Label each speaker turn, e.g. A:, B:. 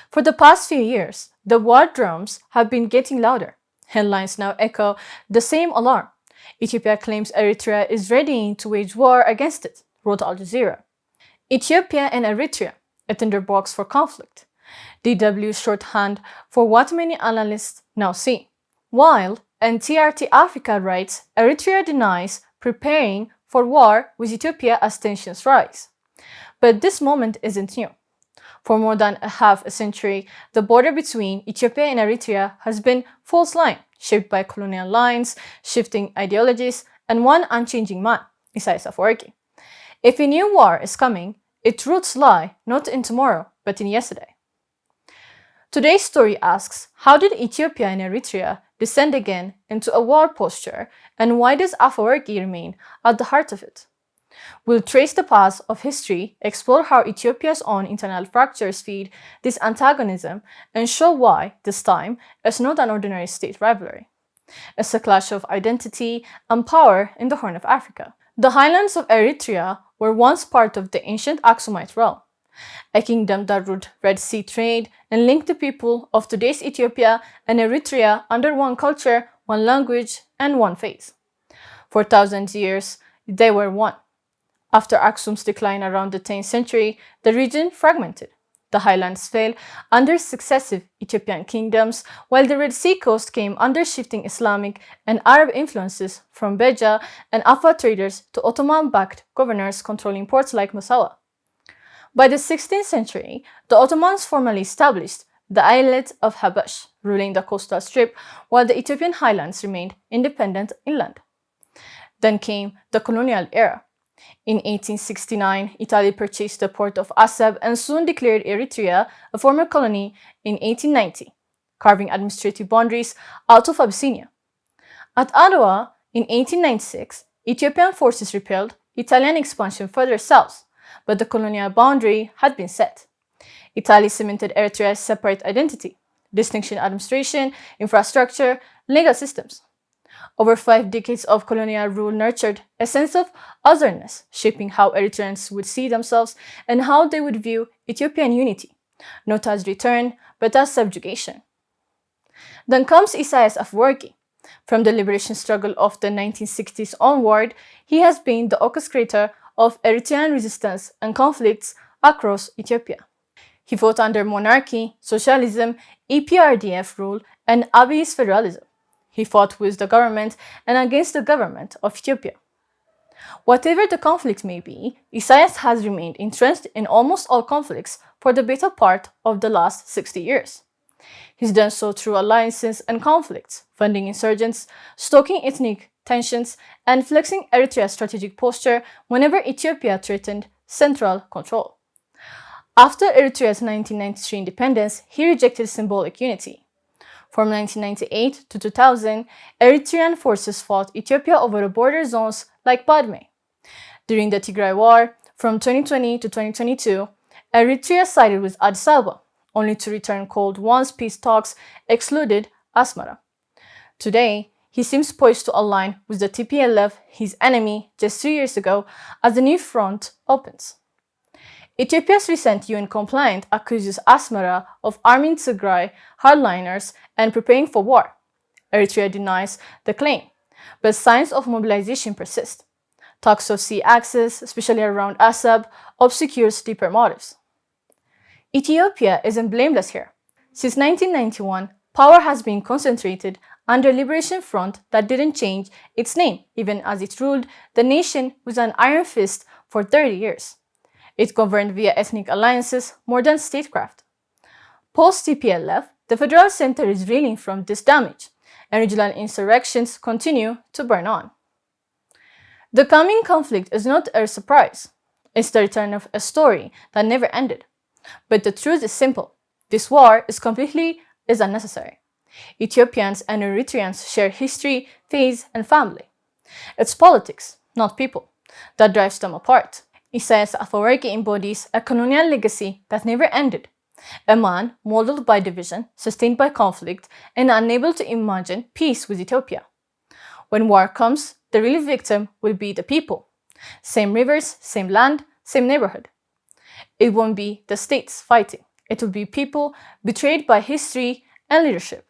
A: For the past few years, the war drums have been getting louder. Headlines now echo the same alarm. Ethiopia claims Eritrea is ready to wage war against it, wrote Al Jazeera. Ethiopia and Eritrea, a tinderbox for conflict. DW shorthand for what many analysts now see. While NTRT Africa writes, Eritrea denies preparing for war with Ethiopia as tensions rise. But this moment isn't new. For more than half a century, the border between Ethiopia and Eritrea has been false line, shaped by colonial lines, shifting ideologies, and one unchanging man, Isaias Afewerki. If a new war is coming, its roots lie not in tomorrow, but in yesterday. Today's story asks, how did Ethiopia and Eritrea descend again into a war posture, and why does Afewerki remain at the heart of it? We'll trace the path of history, explore how Ethiopia's own internal fractures feed this antagonism, and show why, this time, it's not an ordinary state rivalry. It's a clash of identity and power in the Horn of Africa. The highlands of Eritrea were once part of the ancient Axumite realm, a kingdom that ruled Red Sea trade and linked the people of today's Ethiopia and Eritrea under one culture, one language, and one faith. For thousands of years, they were one. After Aksum's decline around the 10th century, the region fragmented. The highlands fell under successive Ethiopian kingdoms, while the Red Sea coast came under shifting Islamic and Arab influences from Beja and Afar traders to Ottoman-backed governors controlling ports like Massawa. By the 16th century, the Ottomans formally established the Eyalet of Habash, ruling the coastal strip, while the Ethiopian highlands remained independent inland. Then came the colonial era. In 1869, Italy purchased the port of Assab and soon declared Eritrea a former colony in 1890, carving administrative boundaries out of Abyssinia. At Adwa, in 1896, Ethiopian forces repelled Italian expansion further south, but the colonial boundary had been set. Italy cemented Eritrea's separate identity, distinction administration, infrastructure, legal systems. Over 5 decades of colonial rule nurtured a sense of otherness, shaping how Eritreans would see themselves and how they would view Ethiopian unity, not as return, but as subjugation. Then comes Isaias Afewerki. From the liberation struggle of the 1960s onward, he has been the orchestrator of Eritrean resistance and conflicts across Ethiopia. He fought under monarchy, socialism, EPRDF rule, and Abiy's federalism. He fought with the government and against the government of Ethiopia. Whatever the conflict may be, Isaias has remained entrenched in almost all conflicts for the better part of the last 60 years. He's done so through alliances and conflicts, funding insurgents, stoking ethnic tensions, and flexing Eritrea's strategic posture whenever Ethiopia threatened central control. After Eritrea's 1993 independence, he rejected symbolic unity. From 1998 to 2000, Eritrean forces fought Ethiopia over border zones like Badme. During the Tigray War, from 2020 to 2022, Eritrea sided with Addis Ababa, only to return cold once peace talks excluded Asmara. Today, he seems poised to align with the TPLF, his enemy, just 2 years ago, as the new front opens. Ethiopia's recent UN complaint accuses Asmara of arming Tigray hardliners and preparing for war. Eritrea denies the claim, but signs of mobilization persist. Talks of sea access, especially around Assab, obscures deeper motives. Ethiopia isn't blameless here. Since 1991, power has been concentrated under Liberation Front that didn't change its name, even as it ruled the nation with an iron fist for 30 years. It governed via ethnic alliances more than statecraft. Post-TPLF, the federal center is reeling from this damage, and regional insurrections continue to burn on. The coming conflict is not a surprise. It's the return of a story that never ended. But the truth is simple. This war is unnecessary. Ethiopians and Eritreans share history, faith, and family. It's politics, not people, that drives them apart. Isaias Afewerki embodies a colonial legacy that never ended. A man molded by division, sustained by conflict, and unable to imagine peace with Ethiopia. When war comes, the real victim will be the people. Same rivers, same land, same neighborhood. It won't be the states fighting. It will be people betrayed by history and leadership.